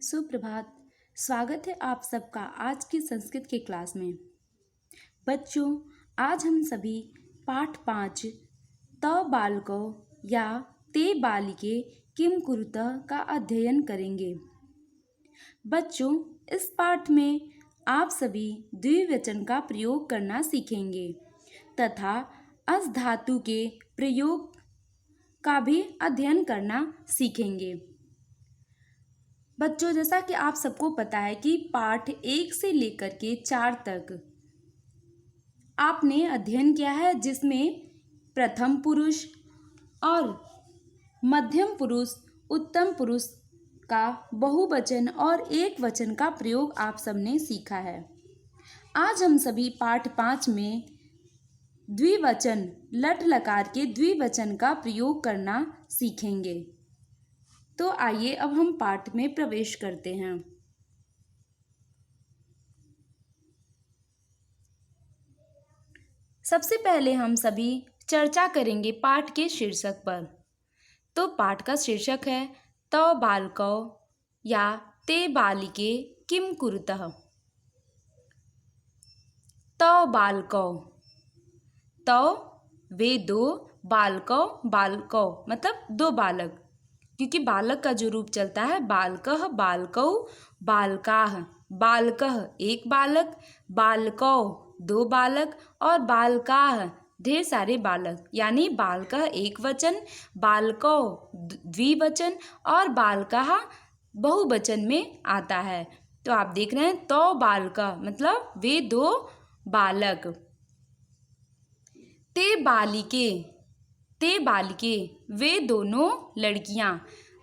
सुप्रभात। स्वागत है आप सबका आज की संस्कृत के क्लास में। बच्चों, आज हम सभी पाठ 5 त बालको या ते बालिके किम कुरुतः का अध्ययन करेंगे। बच्चों, इस पाठ में आप सभी द्विवचन का प्रयोग करना सीखेंगे तथा अस धातु के प्रयोग का भी अध्ययन करना सीखेंगे। बच्चों, जैसा कि आप सबको पता है कि पाठ 1 से लेकर के 4 तक आपने अध्ययन किया है, जिसमें प्रथम पुरुष और मध्यम पुरुष, उत्तम पुरुष का बहुवचन और एक वचन का प्रयोग आप सबने सीखा है। आज हम सभी पाठ 5 में द्विवचन, लट लकार के द्विवचन का प्रयोग करना सीखेंगे। तो आइए अब हम पाठ में प्रवेश करते हैं। सबसे पहले हम सभी चर्चा करेंगे पाठ के शीर्षक पर। तो पाठ का शीर्षक है त बालकौ या ते बालिके किम कुरुतः। त बालकौ, त वे दो, बालकौ बालकौ मतलब दो बालक, क्योंकि बालक का जो रूप चलता है बालकः, बालकौ, बालकाः। बालकः एक बालक, बालकौ दो बालक और बालकाः ढेर सारे बालक, यानी बालकः एक वचन, बालकौ द्विवचन और बालकाः बहुवचन में आता है। तो आप देख रहे हैं तो बालका मतलब वे दो बालक। ते बालिके, ते बालिके वे दोनों लड़कियां।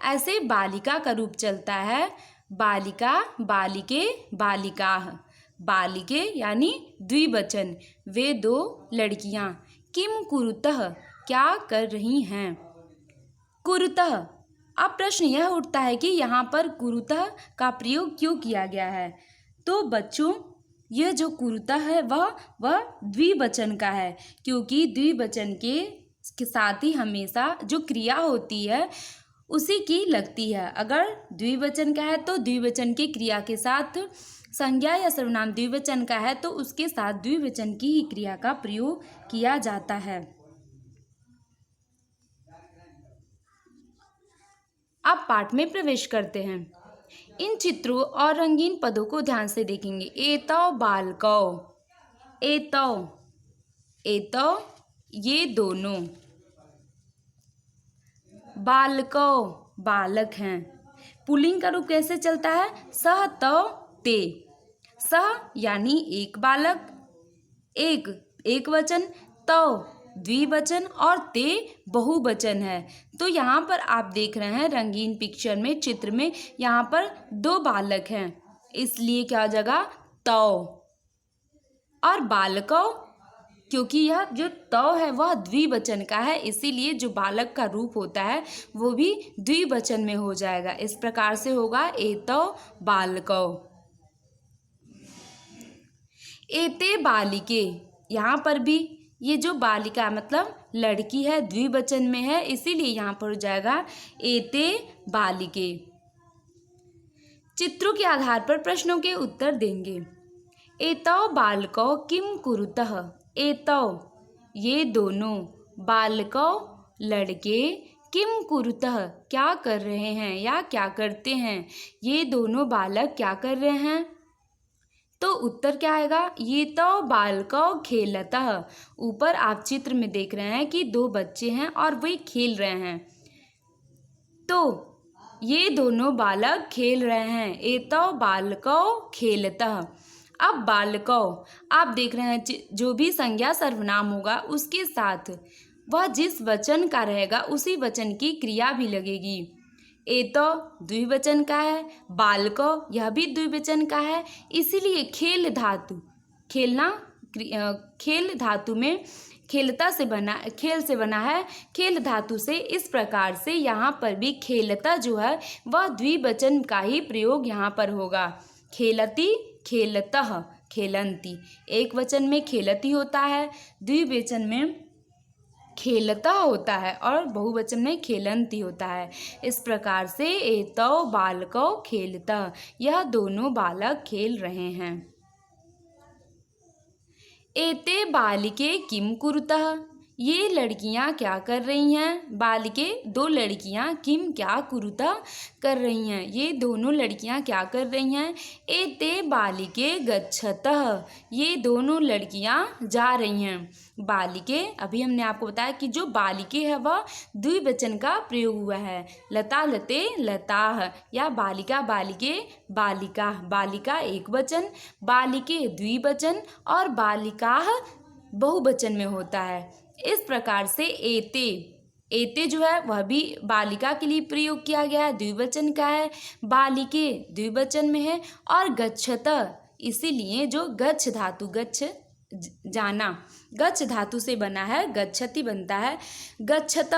ऐसे बालिका का रूप चलता है बालिका, बालिके, बालिकाः। बालिके यानी द्विवचन, वे दो लड़कियां। किम कुरुतः क्या कर रही हैं। कुरुतः, अब प्रश्न यह उठता है कि यहाँ पर कुरुतः का प्रयोग क्यों किया गया है। तो बच्चों, यह जो कुरुतः है वह द्विवचन का है, क्योंकि द्विवचन के साथ ही हमेशा जो क्रिया होती है उसी की लगती है। अगर द्विवचन का है तो द्विवचन की क्रिया के साथ, संज्ञा या सर्वनाम द्विवचन का है तो उसके साथ द्विवचन की ही क्रिया का प्रयोग किया जाता है। अब पाठ में प्रवेश करते हैं। इन चित्रों और रंगीन पदों को ध्यान से देखेंगे। एतौ बालकौ, एतौ, एतौ ये दोनों, बालकौ बालक हैं। पुल्लिंग का रूप कैसे चलता है सह तौ ते। सह यानी एक बालक, एक वचन, तौ द्विवचन और ते बहुवचन है। तो यहाँ पर आप देख रहे हैं रंगीन पिक्चर में, चित्र में, यहाँ पर दो बालक हैं, इसलिए क्या हो जाएगा तौ। और बालकौ, क्योंकि यह जो तौ है वह द्विवचन का है, इसीलिए जो बालक का रूप होता है वो भी द्विवचन में हो जाएगा। इस प्रकार से होगा एतौ बालकौ। एते बालिके, यहाँ पर भी ये जो बालिका मतलब लड़की है द्विवचन में है, इसीलिए यहाँ पर हो जाएगा एते बालिके। चित्रों के आधार पर प्रश्नों के उत्तर देंगे। एतौ बालकौ किम कुरुतः। एतौ ये दोनों, बालकौ लड़के, किम कुरुतः क्या कर रहे हैं या क्या करते हैं। ये दोनों बालक क्या कर रहे हैं। तो उत्तर क्या आएगा, ये तो बालकौ खेलतः। ऊपर आप चित्र में देख रहे हैं कि दो बच्चे हैं और वे खेल रहे हैं, तो ये दोनों बालक खेल रहे हैं। एतौ बालकौ खेलतः। अब बालकौ, आप देख रहे हैं जो भी संज्ञा सर्वनाम होगा उसके साथ वह जिस वचन का रहेगा उसी वचन की क्रिया भी लगेगी। एतौ द्विवचन का है, बालकौ यह भी द्विवचन का है, इसीलिए खेल धातु, खेलना, खेल धातु में खेलता से बना, खेल से बना है, खेल धातु से। इस प्रकार से यहाँ पर भी खेलता जो है वह द्विवचन का ही प्रयोग यहाँ पर होगा। खेलती, खेलतः, खेलंती। एक वचन में खेलती होता है, द्विवचन में खेलता होता है और बहुवचन में खेलंती होता है। इस प्रकार से एतौ बालकौ खेलता, यह दोनों बालक खेल रहे हैं। एते बालिके किम कुरुतः, ये लड़कियां क्या कर रही हैं। बालिके दो लड़कियां, किम क्या कुरुतः कर रही हैं, ये दोनों लड़कियां क्या कर रही हैं। एते बालिके गच्छतः, ये दोनों लड़कियां जा रही हैं। बालिके, अभी हमने आपको बताया कि जो बालिके है वह द्विवचन का प्रयोग हुआ है। लता लते लताः, या बालिका बालिके बालिका, बालिका एक वचन, बालिके द्विवचन और बालिकाः बहुवचन में होता है। इस प्रकार से एते, एते जो है वह भी बालिका के लिए प्रयोग किया गया है, द्विवचन का है। बालिके द्विवचन में है और गच्छत, इसीलिए जो गच्छ धातु, गच्छ जाना, गच्छ धातु से बना है, गच्छति बनता है। गच्छत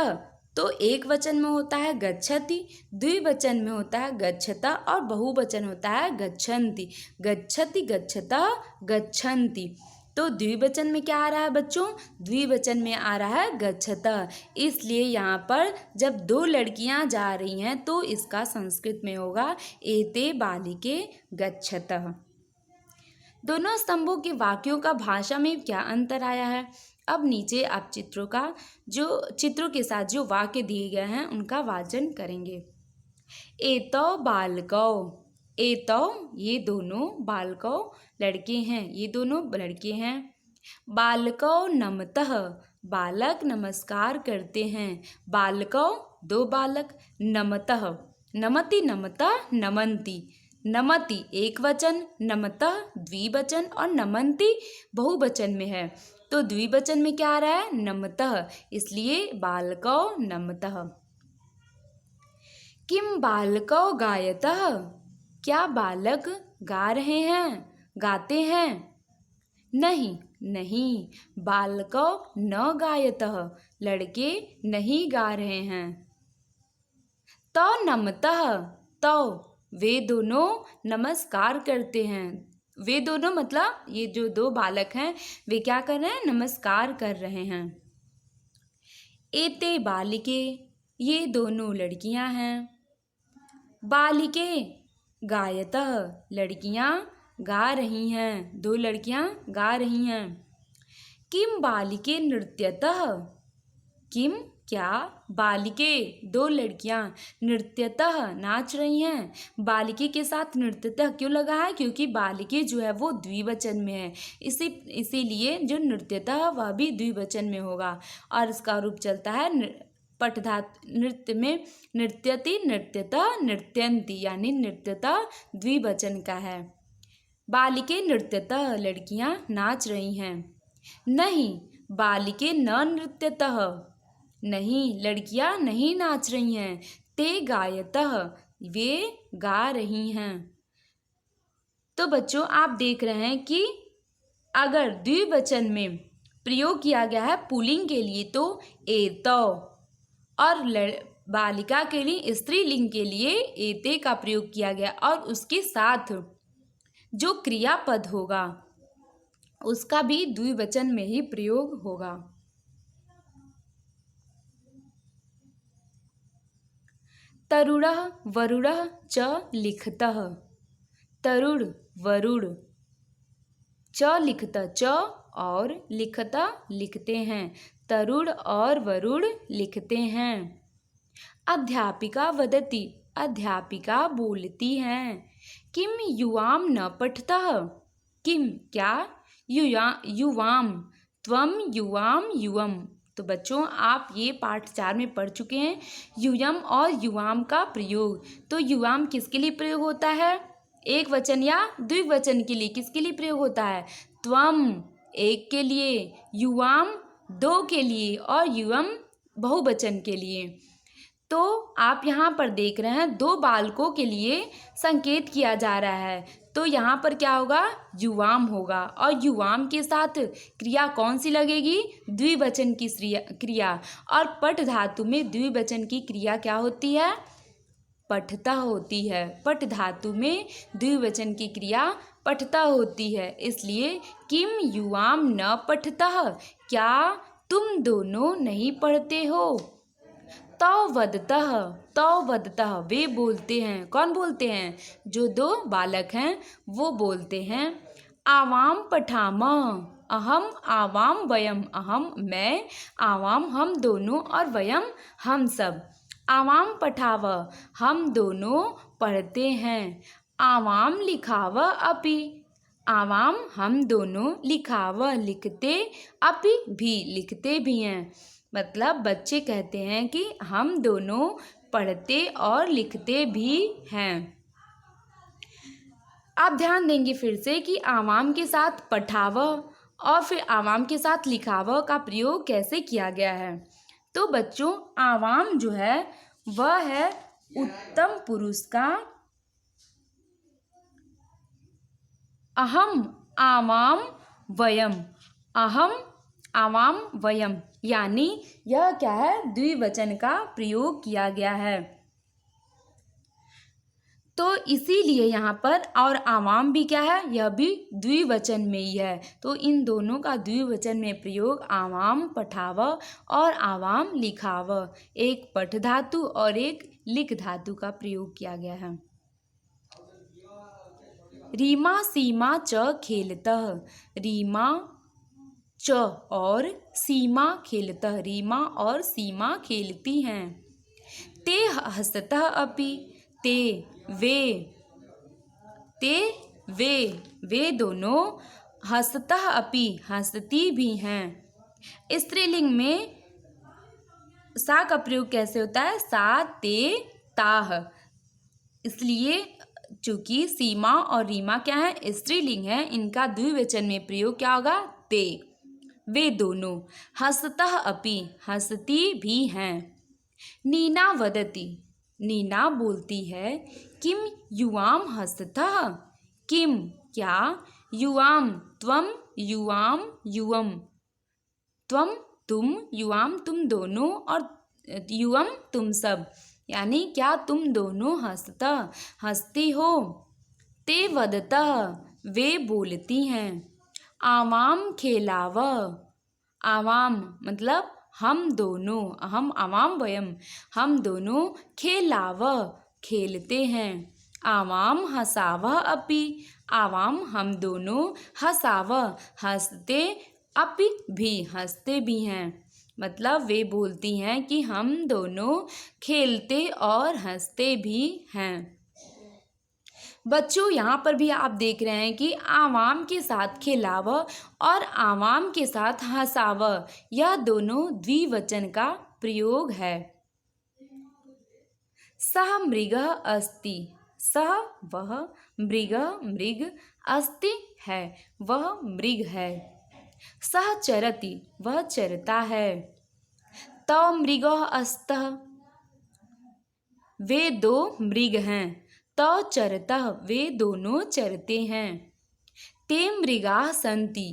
तो एक वचन में होता है गच्छति, द्विवचन में होता है गच्छता और बहुवचन होता है गच्छन्ति। गच्छति गच्छता गच्छन्ति, तो द्विवचन में क्या आ रहा है बच्चों, द्विवचन में आ रहा है गच्छतः। इसलिए यहाँ पर जब दो लड़कियाँ जा रही हैं तो इसका संस्कृत में होगा एते बालिके गच्छतः। दोनों स्तंभों के वाक्यों का भाषा में क्या अंतर आया है। अब नीचे आप चित्रों का, जो चित्रों के साथ जो वाक्य दिए गए हैं उनका वाचन करेंगे। एतौ बालकौ, एतौ ये दोनों, बालकौ लड़के हैं, ये दोनों लड़के हैं। बालकौ नमतः, बालक नमस्कार करते हैं। बालकौ दो बालक, नमतः, नमति नमता नमन्ति, नमति एक वचन, नमतः द्विवचन और नमन्ति बहुवचन में है। तो द्विवचन में क्या आ रहा है, नमतः, इसलिए बालकौ नमतः। किम बालकौ गायतः, क्या बालक गा रहे हैं, गाते हैं। नहीं, नहीं, बालकौ न गायतः, लड़के नहीं गा रहे हैं। तौ नमतः, तौ वे दोनों नमस्कार करते हैं। वे दोनों मतलब ये जो दो बालक हैं वे क्या कर रहे हैं, नमस्कार कर रहे हैं। एते बालिके, ये दोनों लड़कियां हैं। बालिके गायतः, लड़कियां गा रही हैं, दो लड़कियां गा रही हैं। किम बालिके नृत्यतः, किम क्या, बालिके दो लड़कियां, नृत्यतः नाच रही हैं। बालिके के साथ नृत्यतः क्यों लगा है, क्योंकि बालिके जो है वो द्विवचन में है, इसीलिए जो नृत्यतः वह भी द्विवचन में होगा। और इसका रूप चलता है पठधातु, नृत्य में नृत्यति नृत्यतः नृत्यन्ति, यानी नृत्यतः द्विवचन का है। बालिके नृत्यतः, लड़कियां नाच रही हैं। नहीं, बालिके न नृत्यतः, नहीं, लड़कियां नहीं नाच रही हैं। ते गायतः, वे गा रही हैं। तो बच्चों आप देख रहे हैं कि अगर द्विवचन में प्रयोग किया गया है पुल्लिंग के लिए तो एतौ, और बालिका के लिए, स्त्रीलिंग के लिए एते का प्रयोग किया गया, और उसके साथ जो क्रियापद होगा उसका भी द्विवचन में ही प्रयोग होगा। तरुणः वरुणः च लिखतः, तरुण वरुण, च लिखतः, च और लिखता लिखते हैं, तरुण और वरुण लिखते हैं। अध्यापिका वदति, अध्यापिका बोलती हैं। किम युवाम न पठतः, किम क्या, युवाम, त्वम युवाम युवम। तो बच्चों आप ये पाठ 4 में पढ़ चुके हैं, युयम और युवाम का प्रयोग। तो युवाम किसके लिए प्रयोग होता है, एक वचन या द्विवचन के लिए, किसके लिए प्रयोग होता है, त्वम एक के लिए, युवाम दो के लिए और युवम बहुवचन के लिए। तो आप यहाँ पर देख रहे हैं दो बालकों के लिए संकेत किया जा रहा है, तो यहाँ पर क्या होगा, युवाम होगा, और युवाम के साथ क्रिया कौन सी लगेगी, द्विवचन की क्रिया। और पठ धातु में द्विवचन की क्रिया क्या होती है, पठता होती है। पठ धातु में द्विवचन की क्रिया पठता होती है, इसलिए किम युवाम न पठतः, क्या तुम दोनों नहीं पढ़ते हो। तौ वदतः वे बोलते हैं। कौन बोलते हैं? जो दो बालक हैं वो बोलते हैं। आवाम पठामः, अहम आवाम वयम, अहम मैं, आवाम हम दोनों, और वयम हम सब। आवाम पठाव हम दोनों पढ़ते हैं। आवाम लिखाव अपि, आवाम हम दोनों, लिखाव लिखते, अपि भी लिखते भी हैं। मतलब बच्चे कहते हैं कि हम दोनों पढ़ते और लिखते भी हैं। आप ध्यान देंगे फिर से कि आवाम के साथ पठाव और फिर आवाम के साथ लिखाव का प्रयोग कैसे किया गया है। तो बच्चों, आवाम जो है वह है उत्तम पुरुष का अहम आवाम वयम, अहम आवाम वयम, यानी यह क्या है? द्विवचन का प्रयोग किया गया है। तो इसीलिए यहाँ पर और आवाम भी क्या है? यह भी द्विवचन में ही है। तो इन दोनों का द्विवचन में प्रयोग आवाम पठाव और आवाम लिखाव, एक पठ धातु और एक लिख धातु का प्रयोग किया गया है। रीमा सीमा च खेलतः, रीमा च और सीमा खेलतः, रीमा और सीमा खेलती हैं। ते हसतः अपि, ते वे दोनों, हसतः अपि हंसती भी हैं। स्त्रीलिंग में सा का प्रयोग कैसे होता है? सा ते ताह। इसलिए चूंकि सीमा और रीमा क्या है? स्त्रीलिंग है, इनका द्विवचन में प्रयोग क्या होगा? ते। वे दोनों, हसतः अपि हंसती भी हैं। नीना वदति, नीना बोलती है। किम युवाम हसतः, किम क्या, युवाम त्वम, युवाम युवम, त्वम तुम, युवाम तुम दोनों, और युवम तुम सब, यानी क्या तुम दोनों हंसती हो। ते वदतः वे बोलती हैं। आवाम खेलाव, आवाम मतलब हम दोनों, हम आवाम वयम, हम दोनों खेलाव खेलते हैं। आवाम हसाव अपि, आवाम हम दोनों, हसाव हंसते, अपि भी हंसते भी हैं। मतलब वे बोलती हैं कि हम दोनों खेलते और हंसते भी हैं। बच्चों, यहाँ पर भी आप देख रहे हैं कि आवाम के साथ खेलाव और आवाम के साथ हंसाव, यह दोनों द्विवचन का प्रयोग है। सह मृगः अस्ति, सह वह, मृगः मृग, अस्ति है वह मृग है। सह चरति वह चरता है। तौ मृगः अस्तः वे दो मृग हैं। तौ चरतः वे दोनों चरते हैं। ते मृगाः सन्ति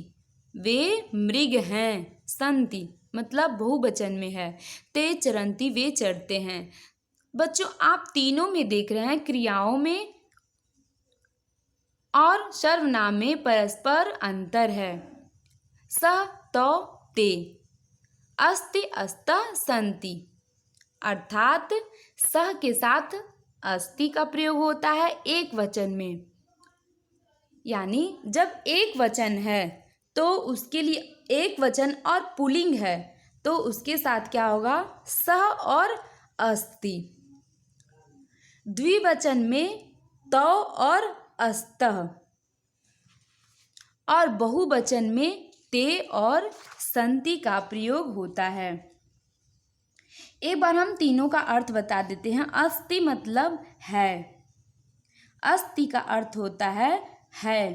वे मृग हैं। सन्ति मतलब बहुवचन में है। ते चरन्ति वे चरते हैं। बच्चों, आप तीनों में देख रहे हैं क्रियाओं में और सर्वनाम में परस्पर अंतर है। सह तौ ते, अस्ति अस्तः सन्ति, अर्थात सह के साथ अस्ति का प्रयोग होता है एक वचन में। यानी जब एक वचन है तो उसके लिए एक वचन और पुल्लिंग है तो उसके साथ क्या होगा? सह और अस्ति। द्विवचन में तौ और अस्तः, और बहुवचन में ते और सन्ति का प्रयोग होता है। एक बार हम तीनों का अर्थ बता देते हैं। अस्ति मतलब है, अस्ति का अर्थ होता है।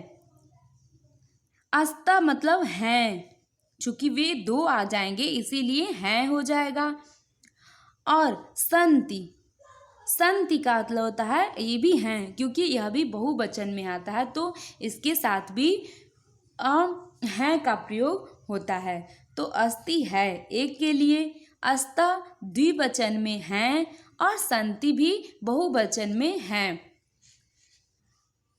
अस्ता मतलब हैं, चूंकि वे दो आ जाएंगे इसीलिए हैं हो जाएगा। और संति, संति का मतलब होता है ये भी हैं, क्योंकि यह भी बहुवचन में आता है तो इसके साथ भी हैं का प्रयोग होता है। तो अस्ति है एक के लिए, अस्ता द्विवचन में हैं और संति भी बहुवचन में हैं।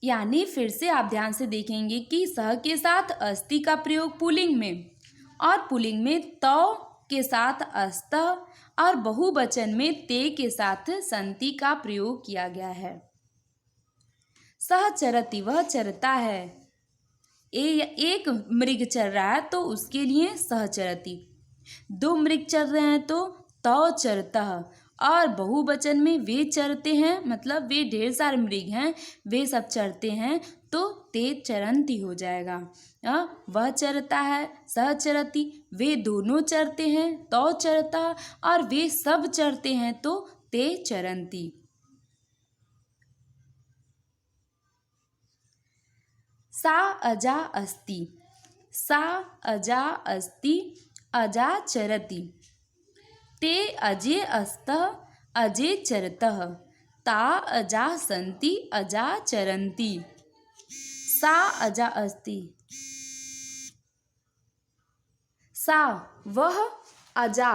यानी फिर से आप ध्यान से देखेंगे कि सह के साथ अस्ति का प्रयोग पुल्लिंग में और पुल्लिंग में तौ के साथ अस्तः और बहुवचन में ते के साथ संति का प्रयोग किया गया है। सह चरति, वह चरता है। एक मृग चर रहा है तो उसके लिए सह चरति। दो मृग चर रहे हैं तो तौ चरतः, और बहुवचन में वे चरते हैं, मतलब वे ढेर सारे मृग हैं, वे सब चरते हैं, तो ते चरंती हो जाएगा। वह चरता है, सह चरति, वे दोनों चरते हैं, तौ चरता, और वे सब चरते हैं तो ते चरंती। सा अजा अस्ति, सा अजा अस्ति, अजा चरति। ते अजे अस्तः, अजे चरतः। ता अजा सन्ति, अजा चरन्ति। सा अजा अस्ति, सा वह, अजा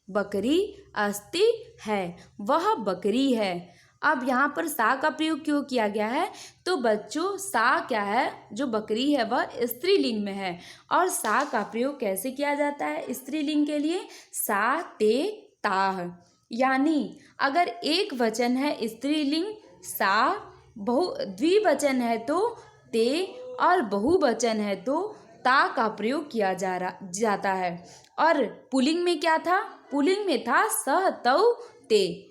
बकरी, अस्ति है, वह बकरी है। अब यहाँ पर सा का प्रयोग क्यों किया गया है? तो बच्चों सा क्या है, जो बकरी है वह स्त्रीलिंग में है, और सा का प्रयोग कैसे किया जाता है स्त्रीलिंग के लिए? सा ते ताह, यानी अगर एक वचन है स्त्रीलिंग सा, द्विवचन है तो ते, और बहुवचन है तो ता का प्रयोग किया जाता है। और पुल्लिंग में क्या था? पुल्लिंग में था सह तौ ते।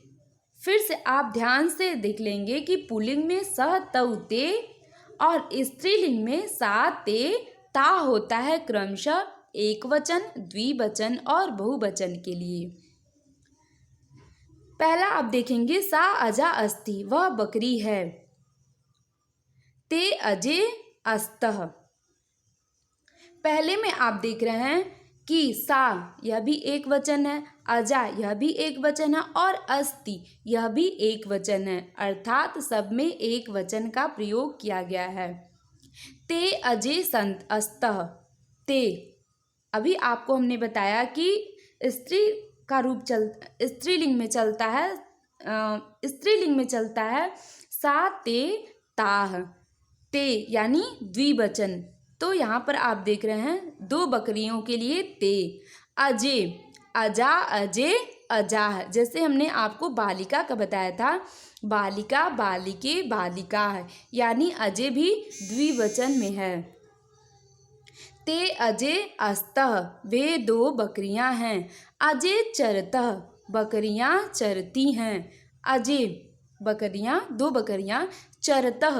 फिर से आप ध्यान से देख लेंगे कि पुल्लिंग में सह तौ ते और स्त्रीलिंग में सा ते ता होता है, क्रमशः एक वचन, द्विवचन और बहुवचन के लिए। पहला आप देखेंगे सा अजा अस्ति, वह बकरी है। ते अजे अस्तः, पहले में आप देख रहे हैं कि सा यह भी एक वचन है, अजा यह भी एक वचन है, और अस्ति यह भी एक वचन है, अर्थात सब में एक वचन का प्रयोग किया गया है। ते अजे संत अस्तः, ते अभी आपको हमने बताया कि स्त्री का रूप स्त्रीलिंग में चलता है, स्त्रीलिंग में चलता है सा ते ताह, ते यानी द्विवचन। तो यहाँ पर आप देख रहे हैं दो बकरियों के लिए ते। अजे, अजा अजे अजाह, जैसे हमने आपको बालिका का बताया था, बालिका बालिके बालिका है, यानी अजे भी द्विवचन में है। ते अजे अस्तः, वे दो बकरियां हैं। अजे चरतः, बकरियां चरती हैं। अजे बकरियां, दो बकरियां, चरतः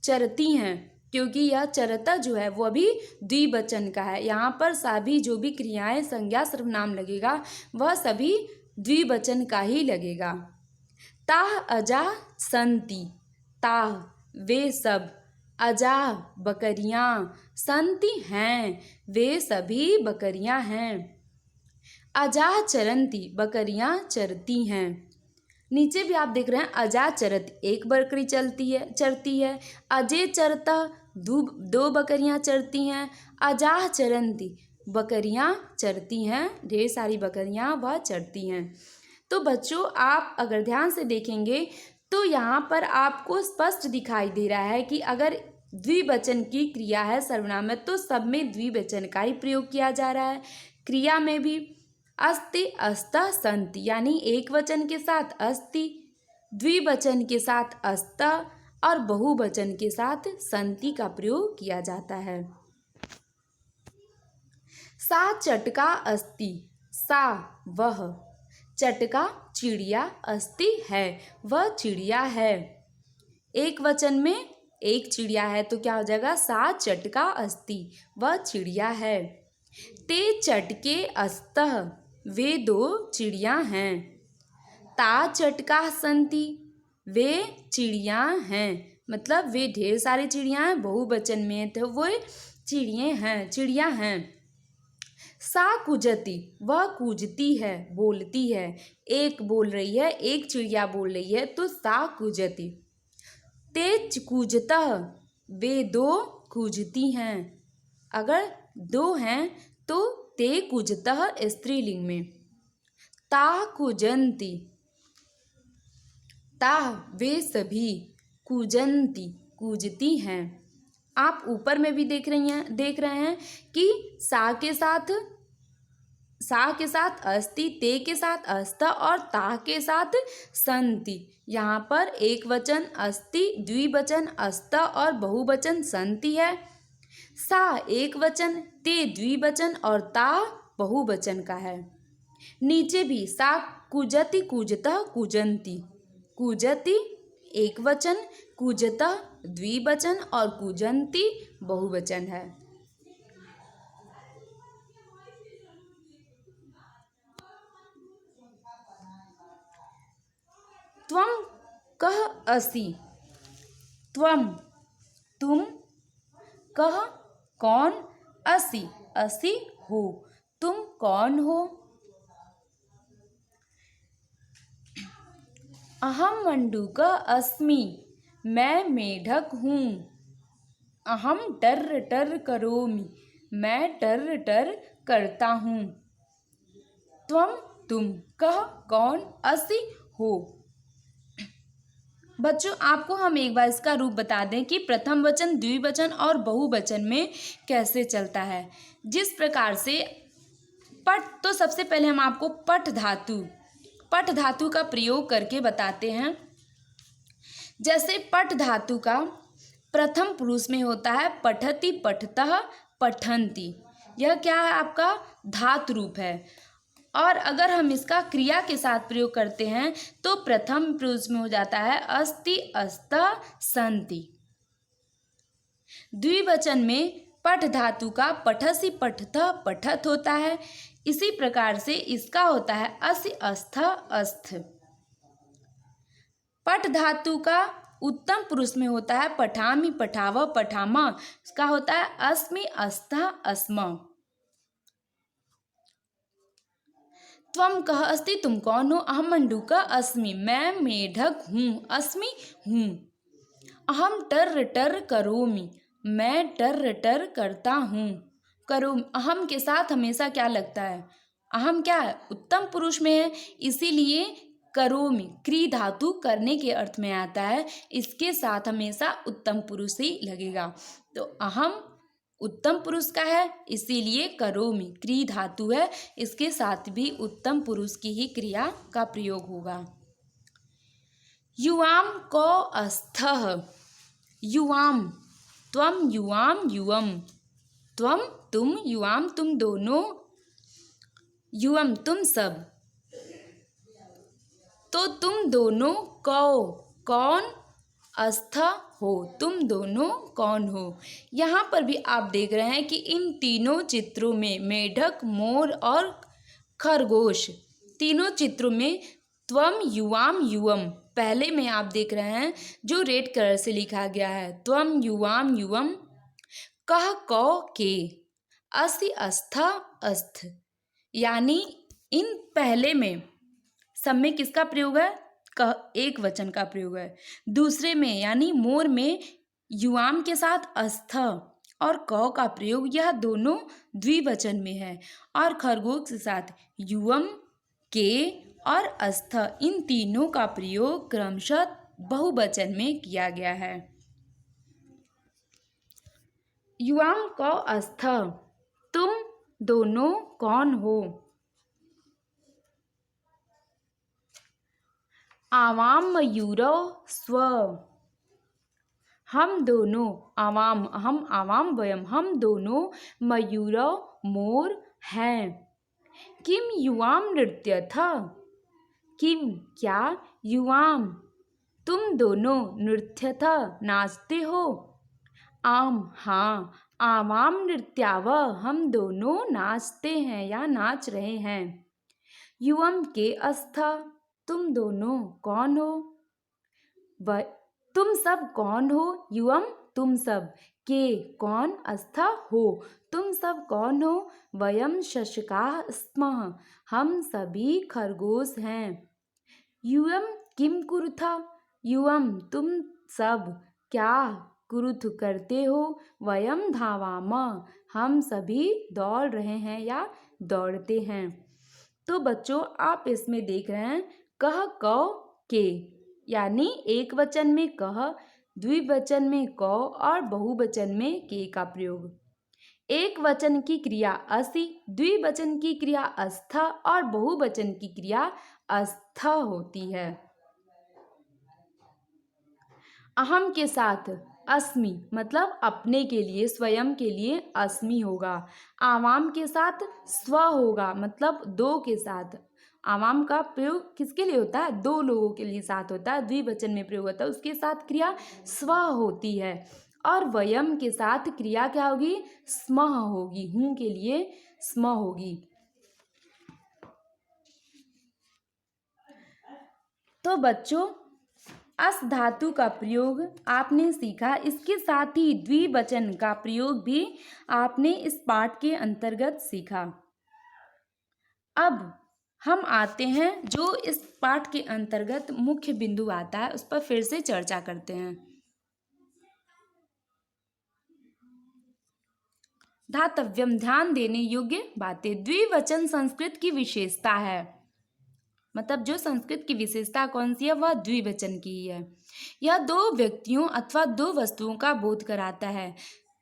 चरती हैं, क्योंकि यह चरता जो है वो अभी द्विवचन का है। यहाँ पर सभी जो भी क्रियाएं संज्ञा सर्वनाम लगेगा वह सभी द्विवचन का ही लगेगा। ताह अजा संति, ताह वे सब, अजा बकरियां, संति हैं, वे सभी बकरियां हैं। अजा चरंती, बकरियां चरती हैं। नीचे भी आप देख रहे हैं अजा चरत, एक बकरी चरती है। अजे चरता, दो बकरियां चरती हैं। अजाह चरंती, बकरियां चरती हैं, ढेर सारी बकरियां वह चरती हैं। तो बच्चों आप अगर ध्यान से देखेंगे तो यहाँ पर आपको स्पष्ट दिखाई दे रहा है कि अगर द्विवचन की क्रिया है सर्वनाम में तो सब में द्विवचन का ही प्रयोग किया जा रहा है। क्रिया में भी अस्ति अस्तः संति, यानी एक वचन के साथ अस्ति, द्विवचन के साथ अस्तः और बहुवचन के साथ संति का प्रयोग किया जाता है। सा चटका अस्ति, सा वह, चटका चिड़िया, अस्ति है, वह चिड़िया है। एक वचन में एक चिड़िया है तो क्या हो जाएगा? सा चटका अस्ति, वह चिड़िया है। ते चटके अस्तः, वे दो चिड़िया हैं। ता चटका संति, वे चिड़िया हैं, मतलब वे ढेर सारी चिड़िया हैं, बहुवचन में तो वो चिड़िया हैं। सा कूजति, वह कूजती है, बोलती है, एक बोल रही है, एक चिड़िया बोल रही है तो सा कूजति। ते कूजतः, वे दो कूजती हैं, अगर दो हैं तो ते कूजतः स्त्रीलिंग में। ता कूजन्ति, ता वे सभी, कूजन्ति कूजती हैं। आप ऊपर में भी देख रहे हैं कि सा के साथ सा के साथ अस्ति, ते के साथ अस्त और ता के साथ संति। यहाँ पर एक वचन अस्ति, द्विवचन अस्त और बहुवचन संति है। सा एक वचन, ते द्विवचन और ता बहुवचन का है। नीचे भी सा कूजति, कूजतः, कूजन्ति। कूजति एक वचन, कूजतः द्विवचन और कूजन्ति बहुवचन है। त्वं कः असि, त्वं तुम, कः कौन, असि असि हो, तुम कौन हो। अहम मंडूकः अस्मि, मैं मेढक हूँ। अहम टर्र टर्र करोमि, मैं टर्र टर्र करता हूँ। त्वं तुम, कः कौन, असि हो। बच्चों आपको हम एक बार इसका रूप बता दें कि प्रथम वचन, द्विवचन और बहुवचन में कैसे चलता है। जिस प्रकार से पट, तो सबसे पहले हम आपको पट धातु का प्रयोग करके बताते हैं। जैसे पट धातु का प्रथम पुरुष में होता है पठति, पठतः, पठन्ति। यह क्या है, आपका धातु रूप है। और अगर हम इसका क्रिया के साथ प्रयोग करते हैं तो प्रथम पुरुष में हो जाता है अस्ति, अस्तः, सन्ति। द्विवचन में पठ धातु का पठसि, पठतः, पठत होता है। इसी प्रकार से इसका होता है असि, अस्थ, अस्थ। पठ धातु का उत्तम पुरुष में होता है पठामि, पठाव, पठामा। इसका होता है अस्मि, अस्थः, अस्म। त्वं कः अस्ति, तुम कौन हो। अहम मंडूकः अस्मि, मैं मेढक हूँ। अस्मि हूँ। अहम टर्र टर्र करोमि, मैं टर्र टर्र करता हूँ। करोमि अहम के साथ हमेशा क्या लगता है, अहम क्या है, उत्तम पुरुष में है, इसीलिए करोमि क्री धातु करने के अर्थ में आता है। इसके साथ हमेशा उत्तम पुरुष ही लगेगा। तो अहम उत्तम पुरुष का है, इसीलिए करोमि क्री धातु है, इसके साथ भी उत्तम पुरुष की ही क्रिया का प्रयोग होगा। युवाम को अस्थः, युवाम, त्वम, युवाम, युवम। त्वम तुम, युवाम तुम दोनों, युवम तुम सब। तो तुम दोनों कौ कौन, अस्थ हो, तुम दोनों कौन हो। यहाँ पर भी आप देख रहे हैं कि इन तीनों चित्रों में मेढक, मोर और खरगोश, तीनों चित्रों में त्वम, युवाम, युवम, पहले में आप देख रहे हैं जो रेड कलर से लिखा गया है त्वम, युवाम, युवम, कह, कौ, के, असि, अस्थ, अस्थ। यानी इन पहले में सब में किसका प्रयोग है, कह एक वचन का प्रयोग है। दूसरे में यानी मोर में युवाम के साथ अस्थ और कौ का प्रयोग, यह दोनों द्विवचन में है। और खरगोश के साथ युवम, के और अस्थ, इन तीनों का प्रयोग क्रमशः बहुवचन में किया गया है। युवाम कौ अस्थ, तुम दोनों कौन हो। आवाम मयूरो स्व, हम दोनों, आवाम हम, आवाम वयम हम दोनों, मयूरो मोर हैं। किम युवाम नृत्यथ, किम क्या, युवाम तुम दोनों, नृत्यथ नाचते हो। आम हाँ, आवाम नृत्याव हम दोनों नाचते हैं या नाच रहे हैं। युवम के अस्थ, तुम दोनों कौन हो। तुम सब कौन हो, युवम तुम सब, के कौन, अस्थ हो, तुम सब कौन हो। वयम शशकाः स्मः, हम सभी खरगोश हैं। युवम किम कुरुथ, युवम तुम सब क्या कुरुथ करते हो। वयम धावाम, हम सभी दौड़ रहे हैं या दौड़ते हैं। तो बच्चों आप इसमें देख रहे हैं कह, कौ, के, यानी एक वचन में कह, द्विवचन में कौ और बहुवचन में के का प्रयोग। एक वचन की क्रिया असि, द्विवचन की क्रिया अस्थ और बहुवचन की क्रिया अस्थ होती है। अहम के साथ अस्मि मतलब अपने के लिए, स्वयं के लिए अस्मि होगा। आवाम के साथ स्व होगा मतलब दो के साथ। आवाम का प्रयोग किसके लिए होता है? दो लोगों के लिए साथ होता है, द्विवचन में प्रयोग होता है, उसके साथ क्रिया स्व होती है। और वयम के साथ क्रिया क्या होगी? स्मः होगी, हूँ के लिए स्म होगी। तो बच्चों, अस धातु का प्रयोग आपने सीखा, इसके साथ ही द्विवचन का प्रयोग भी आपने इस पाठ के अंतर्गत सीखा। अब हम आते हैं जो इस पाठ के अंतर्गत मुख्य बिंदु आता है, उस पर फिर से चर्चा करते हैं। धातव्यम, ध्यान देने योग्य बातें। द्विवचन संस्कृत की विशेषता है, मतलब जो संस्कृत की विशेषता कौन सी है? वह द्विवचन की ही है। यह दो व्यक्तियों अथवा दो वस्तुओं का बोध कराता है।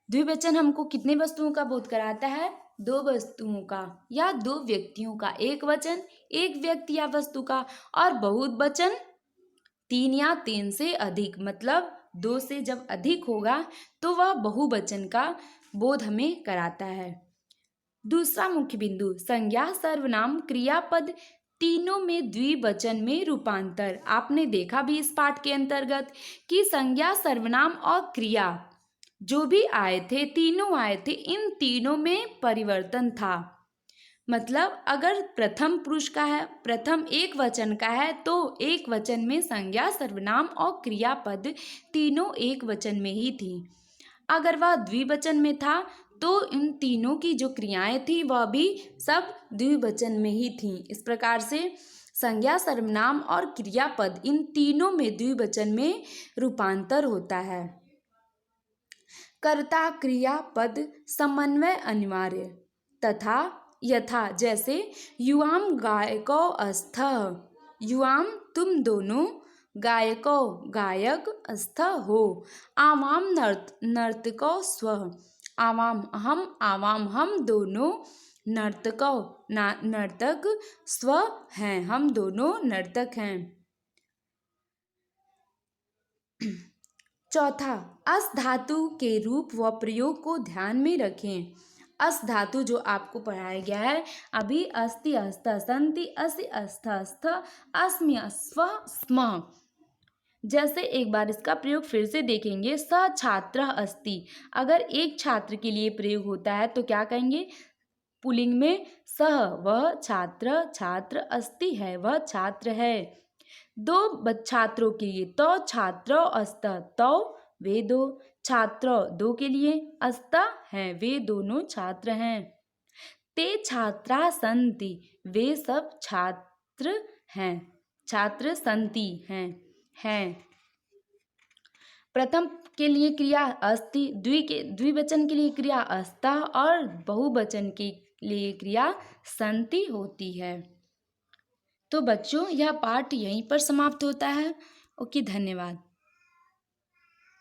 द्विवचन हमको कितने वस्तुओं का बोध कराता है? दो वस्तुओं का या दो व्यक्तियों का। एक वचन एक व्यक्ति या वस्तु का, और बहुवचन तीन या तीन से अधिक, मतलब दो से जब अधिक होगा तो वह बहुवचन का बोध हमें कराता है। दूसरा मुख्य बिंदु, संज्ञा सर्वनाम क्रियापद तीनों में द्विवचन में रूपांतर। आपने देखा भी इस पाठ के अंतर्गत कि संज्ञा सर्वनाम और क्रिया जो भी आए थे, तीनों आए थे, इन तीनों में परिवर्तन था। मतलब अगर प्रथम पुरुष का है, प्रथम एक वचन का है, तो एक वचन में संज्ञा सर्वनाम और क्रियापद तीनों एक वचन में ही थी। अगर वह द्विवचन में था तो इन तीनों की जो क्रियाएं थी वह भी सब द्विवचन में ही थी। इस प्रकार से संज्ञा सर्वनाम और क्रियापद इन तीनों में द्विवचन में रूपांतर होता है। कर्ता क्रियापद समन्वय अनिवार्य। तथा यथा, जैसे युवाम गायको अस्थ, युवाम तुम दोनों, गायको गायक, अस्थ हो। आवाम नर्तको स्व, आवाम हम दोनों, नर्तको नर्तक, स्व हैं, हम दोनों नर्तक हैं। चौथा, अस धातु के रूप व प्रयोग को ध्यान में रखें। अस धातु जो आपको पढ़ाया गया है अभी, अस्ति अस्थ संति, असि अस्थ अस्थ, अस्मि अस्व स्म। जैसे एक बार इसका प्रयोग फिर से देखेंगे, स छात्र अस्ति, अगर एक छात्र के लिए प्रयोग होता है तो क्या कहेंगे? पुल्लिंग में सह, वह छात्र, छात्र, अस्ति है, वह छात्र है। दो छात्रों के लिए तो छात्र अस्त, तो वे दो, छात्र दो के लिए अस्त हैं, वे दोनों छात्र हैं। ते छात्रा संति, वे सब छात्र हैं, छात्र संति हैं। प्रथम के लिए क्रिया अस्ति, द्विवचन के लिए क्रिया अस्ता और बहुवचन के लिए क्रिया संति होती है। तो बच्चों, यह पाठ यहीं पर समाप्त होता है। ओके, धन्यवाद।